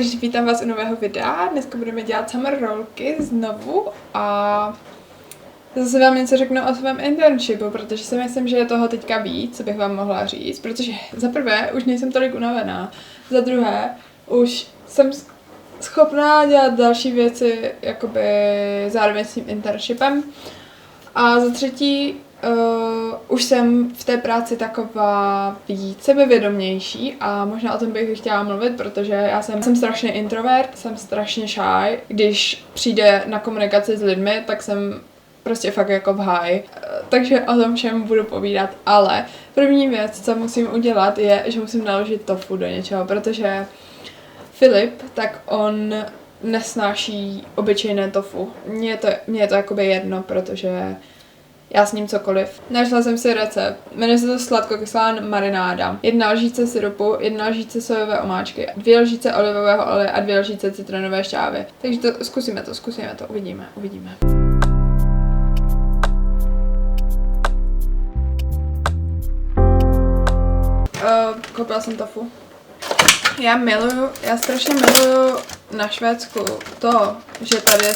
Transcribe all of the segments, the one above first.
Takže vítám vás u nového videa. Dneska budeme dělat summer rollky znovu a zase vám něco řeknu o svém internshipu, protože si myslím, že je toho teďka víc, co bych vám mohla říct, protože za prvé už nejsem tolik unavená, za druhé už jsem schopná dělat další věci jakoby zároveň s tím internshipem a za třetí už jsem v té práci taková víc sebevědomější a možná o tom bych chtěla mluvit, protože já jsem strašně introvert, jsem strašně shy. Když přijde na komunikaci s lidmi, tak jsem prostě fakt jako v háji. Takže o tom všem budu povídat, ale první věc, co musím udělat, je, že musím naložit tofu do něčeho, protože Filip, tak on nesnáší obyčejné tofu. Mně je to jakoby jedno, protože já s ním cokoliv. Našla jsem si recept. Jmenuje se to sladkokyselá marináda. 1 lžíce syrupu, 1 lžíce sojové omáčky, 2 lžíce olivového oleje a 2 lžíce citronové šťávy. Takže zkusíme to, uvidíme. Koupila jsem tofu. Já strašně miluju na Švédsku to, že tady je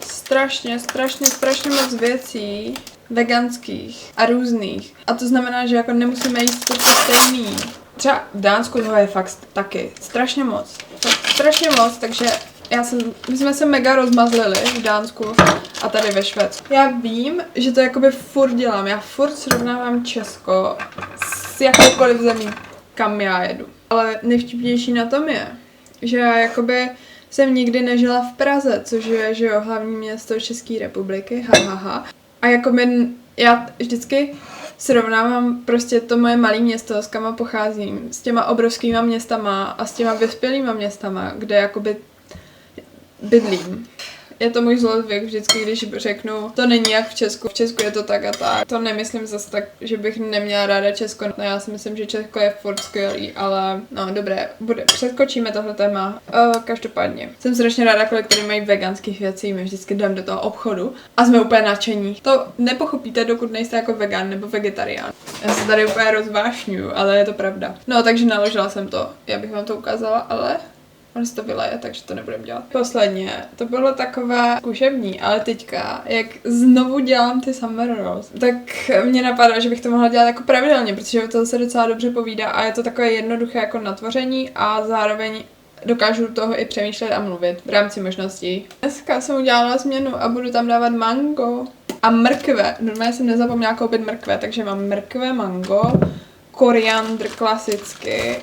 strašně moc věcí veganských a různých. A to znamená, že jako nemusíme jíst to stejný. Třeba v Dánsku toho je fakt taky strašně moc, takže my jsme se mega rozmazlili v Dánsku a tady ve Švédsku. Já vím, že to jakoby furt dělám, já furt srovnávám Česko s jakoukoliv zemí, kam já jedu. Ale nejvtipnější na tom je, že já jakoby jsem nikdy nežila v Praze, což je, že jo, hlavní město České republiky, A jakoby já vždycky srovnávám prostě to moje malé město, s kama pocházím, s těma obrovskýma městama a s těma vyspělýma městama, kde jakoby bydlím. Je to můj zlozvyk vždycky, když řeknu, to není jak v Česku je to tak a tak. To nemyslím zase tak, že bych neměla ráda Česko. No, já si myslím, že Česko je furt skvělý, ale no dobré, přeskočíme tohle téma. Každopádně. Jsem strašně ráda, kolik tady mají veganských věcí, my vždycky jdeme do toho obchodu a jsme úplně nadšení. To nepochopíte, dokud nejste jako vegan nebo vegetarián. Já se tady úplně rozvášňuju, ale je to pravda. No, takže naložila jsem to. Já bych vám to ukázala, ale on si to vyleje, takže to nebudem dělat. Posledně, to bylo takové zkušební, ale teďka, jak znovu dělám ty summer rolls, tak mě napadá, že bych to mohla dělat jako pravidelně, protože to se docela dobře povídá a je to takové jednoduché jako na tvoření a zároveň dokážu toho i přemýšlet a mluvit v rámci možností. Dneska jsem udělala změnu a budu tam dávat mango a mrkve. Normálně jsem nezapomněla koupit mrkve, takže mám mrkve, mango, koriandr klasicky,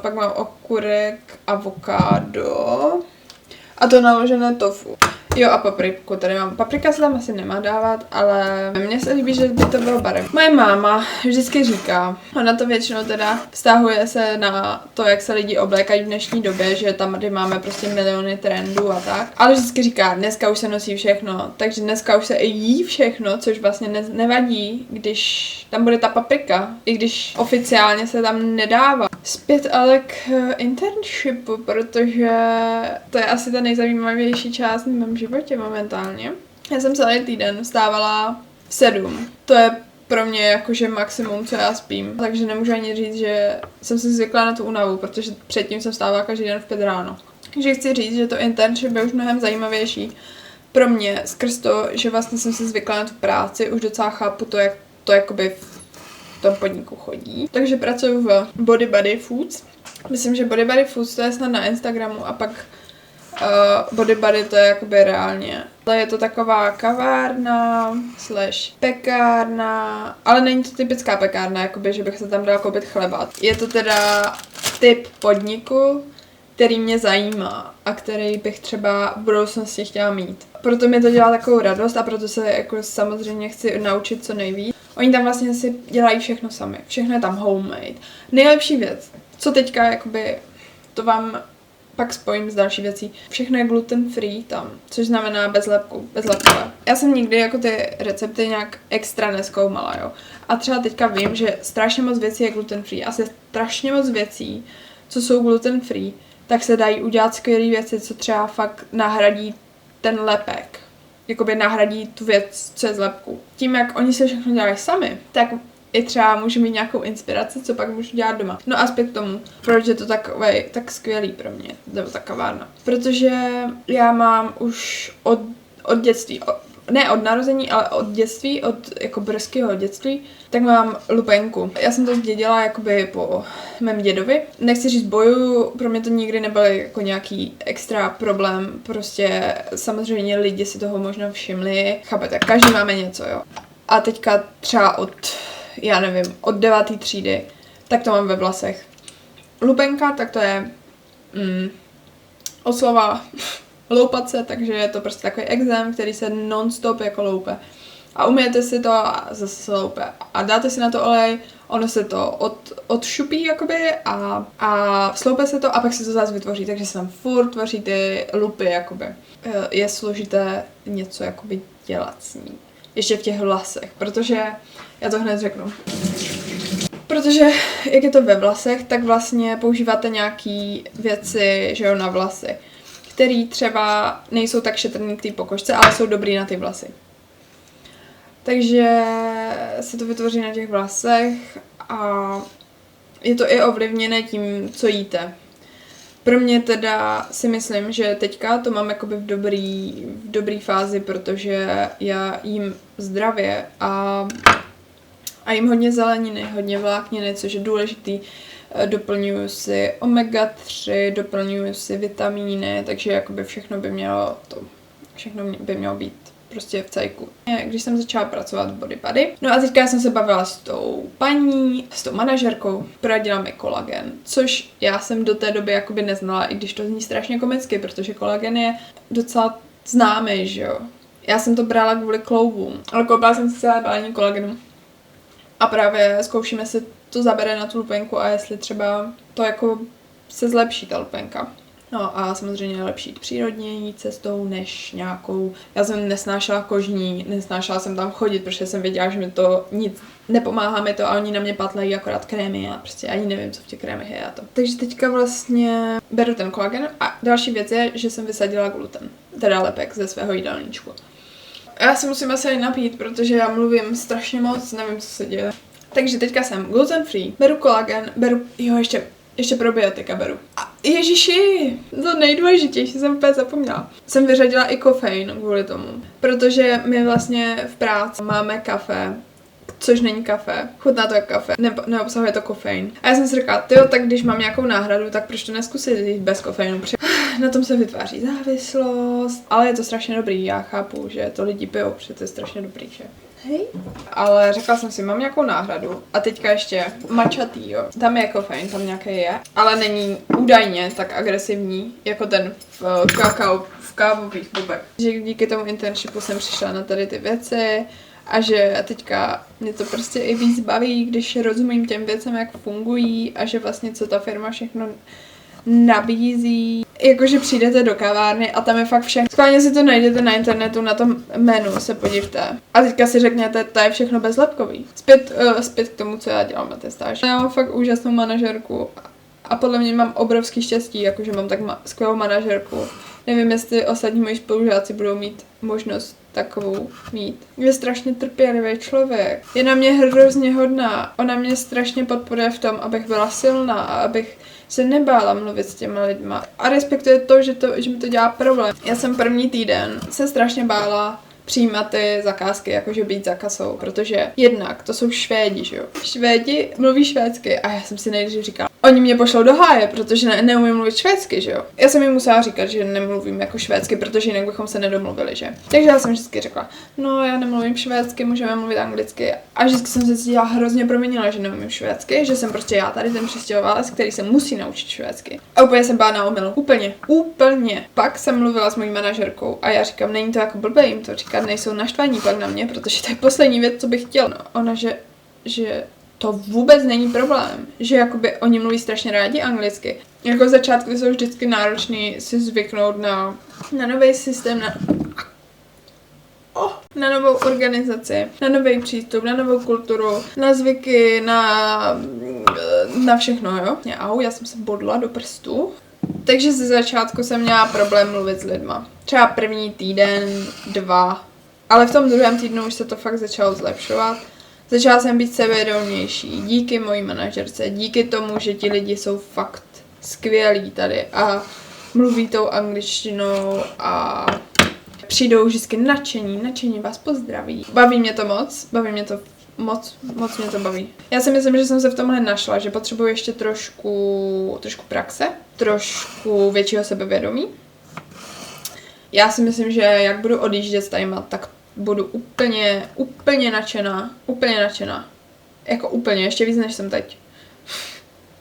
pak mám okurek, avokádo a to naložené tofu. Jo a papriku, tady mám. Paprika se tam asi nemá dávat, ale mně se líbí, že by to bylo barev. Moje máma vždycky říká, ona to většinou teda vztahuje se na to, jak se lidi oblékají v dnešní době, že tam tady máme prostě miliony trendů a tak. Ale vždycky říká, dneska už se nosí všechno, takže dneska už se i jí všechno, což vlastně nevadí, když tam bude ta paprika, i když oficiálně se tam nedává. Zpět ale k internshipu, protože to je asi ta nejzajímavější část v mém životě momentálně. Já jsem celý týden vstávala v 7. To je pro mě jakože maximum, co já spím. Takže nemůžu ani říct, že jsem si zvykla na tu únavu, protože předtím jsem vstávala každý den v 5 ráno. Takže chci říct, že to internship je už mnohem zajímavější pro mě skrz to, že vlastně jsem si zvykla na tu práci, už docela chápu to, jak to jakoby v tom podniku chodí. Takže pracuji v Body Buddy Foods. Myslím, že Body Buddy Foods to je snad na Instagramu a pak Body Buddy to je jakoby reálně. Ale je to taková kavárna / pekárna, ale není to typická pekárna, jakoby, že bych se tam dala koupit chleba. Je to teda typ podniku, který mě zajímá a který bych třeba v budoucnosti chtěla mít. Proto mi to dělá takovou radost a proto se jako samozřejmě chci naučit co nejvíc. Oni tam vlastně si dělají všechno sami. Všechno je tam homemade. Nejlepší věc, co teďka jakoby, to vám pak spojím s další věcí. Všechno je gluten free tam, což znamená bezlepkové. Já jsem nikdy jako ty recepty nějak extra nezkoumala, jo. A třeba teďka vím, že strašně moc věcí je gluten free. Asi strašně moc věcí, co jsou gluten free, tak se dají udělat skvělé věci, co třeba fakt nahradí ten lepek. Jakoby nahradí tu věc, co je z lepku. Tím, jak oni se všechno dělají sami, tak i třeba můžu mít nějakou inspiraci, co pak můžu dělat doma. No a zpět k tomu, proč je to tak skvělý pro mě, nebo ta kavárna. Protože já mám už od dětství, ne od narození, ale od dětství, od jako brzkého dětství, tak mám lupenku. Já jsem to zdědila jakoby po mém dědovi. Nechci říct boju, pro mě to nikdy nebyl jako nějaký extra problém, prostě samozřejmě lidi si toho možná všimli, chápete, každý máme něco, jo. A teďka třeba já nevím, od 9. třídy, tak to mám ve vlasech. Lupenka, tak to je od slova loupat se, takže je to prostě takový exém, který se non-stop jako loupe. A umyjete si to a zase se loupe. A dáte si na to olej, ono se to odšupí jakoby a sloupe se to a pak se to zase vytvoří, takže se tam furt tvoří ty lupy jakoby. Je složité něco jakoby dělat s ní. Ještě v těch vlasech, protože, já to hned řeknu. Protože jak je to ve vlasech, tak vlastně používáte nějaký věci, že jo, na vlasy, který třeba nejsou tak šetrný k té pokožce, ale jsou dobrý na ty vlasy. Takže se to vytvoří na těch vlasech a je to i ovlivněné tím, co jíte. Pro mě teda si myslím, že teďka to mám jakoby v dobrý fázi, protože já jím zdravě a jím hodně zeleniny, hodně vlákniny, což je důležitý. Doplňuju si omega-3, doplňuju si vitamíny, takže jakoby všechno by mělo být prostě v cajku. Když jsem začala pracovat v Body Buddy. No a teďka jsem se bavila s tou manažerkou, poradila mi kolagen, což já jsem do té doby jakoby neznala, i když to zní strašně komicky, protože kolagen je docela známý, že jo. Já jsem to brala kvůli kloubům, ale koupila jsem si celé balení kolagenu. A právě zkoušíme si to zabere na tu lupenku a jestli třeba to jako se zlepší ta lupenka. No a samozřejmě je lepší jít přírodní cestou než nějakou. Já jsem nesnášela kožní, nesnášela jsem tam chodit, protože jsem věděla, že mi to nic nepomáhá mi to a oni na mě patlají akorát krémy a prostě ani nevím, co v těch krémech je a to. Takže teďka vlastně beru ten kolagen a další věc je, že jsem vysadila gluten, teda lepek ze svého jídelníčku. Já se musím asi napít, protože já mluvím strašně moc, nevím, co se děje. Takže teďka jsem gluten free, beru kolagen, ještě probiotika beru. A ježiši, to nejdůležitější jsem úplně zapomněla. Jsem vyřadila i kofein kvůli tomu, protože my vlastně v práci máme kafe, což není kafe, chutná to jako kafe, neobsahuje to kofein. A já jsem si říkala, tak když mám nějakou náhradu, tak proč to neskusit jít bez kofeinu? Na tom se vytváří závislost, ale je to strašně dobrý, já chápu, že to lidi pijou, protože to je strašně dobrý, že? Hej. Ale řekla jsem si, mám nějakou náhradu a teďka ještě matcha tea, jo. Tam je kofein, tam nějaký je, ale není údajně tak agresivní, jako ten v kávových bobech. Že díky tomu internshipu jsem přišla na tady ty věci a že teďka mě to prostě i víc baví, když rozumím těm věcem, jak fungují a že vlastně co ta firma všechno nabízí. Jakože přijdete do kavárny a tam je fakt všechno. Schválně si to najdete na internetu, na tom menu se podívte. A teďka si řekněte, to je všechno bezlepkový. Zpět k tomu, co já dělám na té stáži. Já mám fakt úžasnou manažerku a podle mě mám obrovský štěstí, jakože mám tak skvělou manažerku. Nevím, jestli ostatní moji spolužáci budou mít možnost takovou mít. Je strašně trpělivý člověk. Je na mě hrozně hodná. Ona mě strašně podporuje v tom, abych byla silná a abych se nebála mluvit s těma lidma. A respektuje to, že mi to dělá problém. Já jsem první týden se strašně bála přijímat ty zakázky, jakože být za kasou, protože jednak to jsou Švédi, že jo. Švédi mluví švédsky a já jsem si nejdřív říkala, oni mě pošlou do háje, protože neumím mluvit švédsky, že jo. Já jsem jim musela říkat, že nemluvím jako švédsky, protože jinak bychom se nedomluvili, že. Takže já jsem vždycky řekla, no já nemluvím švédsky, můžeme mluvit anglicky. A vždycky jsem se cítila hrozně proměnila, že neumím švédsky, že jsem prostě já tady ten přistěhovalec, který se musí naučit švédsky. A úplně jsem byla na omyl. Úplně. Pak jsem mluvila s mojí manažerkou a já říkám, není to jako blbé jim to říkat, nejsou naštvaní pak na mě, protože to je poslední věc, co bych chtěla. No, ona, že to vůbec není problém, že jakoby oni mluví strašně rádi anglicky. Jako začátky jsou vždycky náročný si zvyknout na nový systém, na novou organizaci, na nový přístup, na novou kulturu, na zvyky, na všechno, jo. Já jsem se bodla do prstu. Takže ze začátku jsem měla problém mluvit s lidma. Třeba první týden, 2, ale v tom druhém týdnu už se to fakt začalo zlepšovat. Začala jsem být sebevědomější díky mojí manažerce, díky tomu, že ti lidi jsou fakt skvělí tady a mluví tou angličtinou a přijdou vždycky nadšení vás pozdraví. Baví mě to moc, moc mě to baví. Já si myslím, že jsem se v tomhle našla, že potřebuji ještě trošku praxe, trošku většího sebevědomí. Já si myslím, že jak budu odjíždět s tajma, tak budu úplně nadšená. Jako úplně, ještě víc, než jsem teď.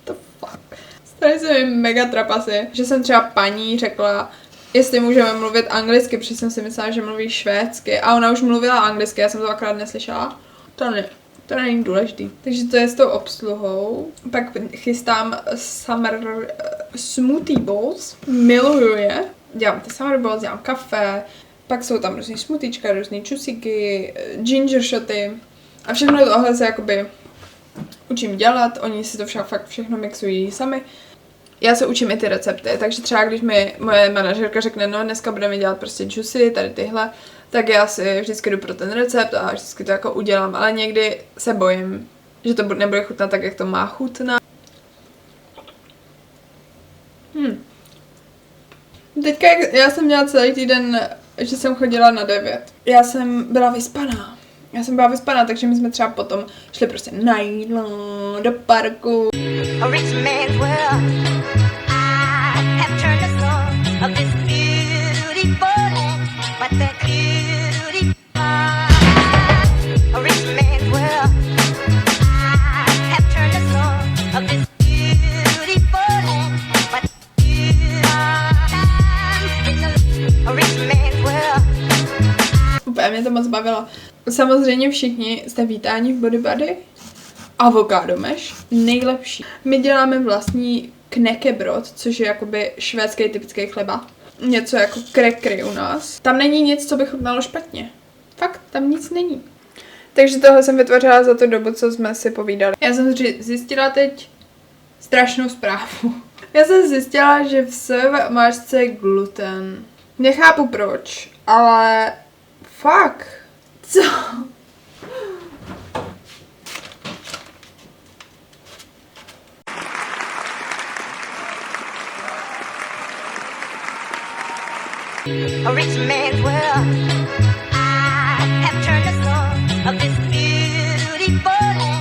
To fuck. Stali se mi mega trapasy, že jsem třeba paní řekla, jestli můžeme mluvit anglicky, protože jsem si myslela, že mluví švédsky a ona už mluvila anglicky, já jsem to akorát neslyšela. To není důležitý. Takže to je s tou obsluhou. Pak chystám summer smoothie bowls. Miluju je. Dělám ty summer bowls, dělám kafe. Pak jsou tam různý smoothiečka, různý čusiky, ginger shoty. A všechno tohle se jakoby učím dělat. Oni si to fakt všechno mixují sami. Já se učím i ty recepty, takže třeba když mi moje manažerka řekne, no dneska budeme dělat prostě juicy, tady tyhle, tak já si vždycky jdu pro ten recept a vždycky to jako udělám, ale někdy se bojím, že to nebude chutnat tak, jak to má chutnat. Teďka já jsem měla celý týden, že jsem chodila na 9. Já jsem byla vyspaná, takže my jsme třeba potom šli prostě na jídlo, do parku. Úplně mě to moc bavilo. Samozřejmě všichni jste vítáni v Body Buddy. Avokádo meš, nejlepší. My děláme vlastní knäckebrod, což je jakoby švédský typický chleba. Něco jako krekry u nás. Tam není nic, co by chutnalo špatně. Fakt, tam nic není. Takže tohle jsem vytvořila za tu dobu, co jsme si povídali. Já jsem zjistila teď strašnou zprávu. Já jsem zjistila, že v sojové omáčce je gluten. Nechápu proč, ale fakt. Co? A rich man's world.